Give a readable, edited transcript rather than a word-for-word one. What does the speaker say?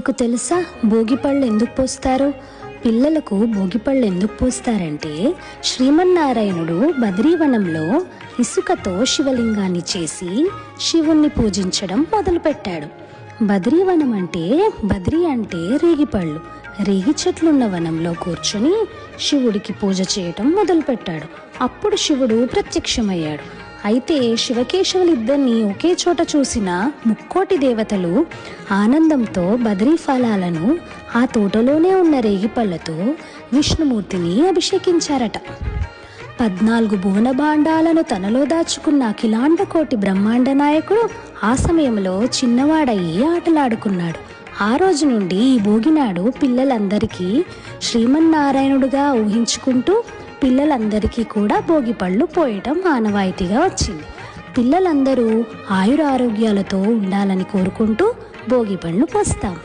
మీకు తెలుసా భోగిపళ్ళు ఎందుకు పోస్తారు? పిల్లలకు భోగిపళ్ళు ఎందుకు పోస్తారంటే, శ్రీమన్నారాయణుడు బద్రీవనంలో ఇసుకతో శివలింగాన్ని చేసి శివుణ్ణి పూజించడం మొదలుపెట్టాడు. బద్రీవనం అంటే, బద్రీ అంటే రేగిపళ్ళు. రేగి చెట్లున్న వనంలో కూర్చొని శివుడికి పూజ చేయటం మొదలుపెట్టాడు. అప్పుడు శివుడు ప్రత్యక్షమయ్యాడు. అయితే శివకేశవులిద్దరినీ ఒకే చోట చూసిన ముక్కోటి దేవతలు ఆనందంతో బద్రీ ఫలాలను ఆ తోటలోనే ఉన్న రేగిపళ్ళతో విష్ణుమూర్తిని అభిషేకించారట. 14 భువన భాండాలను తనలో దాచుకున్న అఖిలాండ కోటి బ్రహ్మాండ నాయకుడు ఆ సమయంలో చిన్నవాడయ్యి ఆటలాడుకున్నాడు. ఆ రోజు నుండి ఈ భోగినాడు పిల్లలందరికీ శ్రీమన్నారాయణుడుగా ఊహించుకుంటూ పిల్లలందరికీ కూడా భోగిపళ్ళు పోయటం ఆనవాయితీగా వచ్చింది. పిల్లలందరూ ఆయురారోగ్యాలతో ఉండాలని కోరుకుంటూ భోగిపళ్ళు పోస్తాం.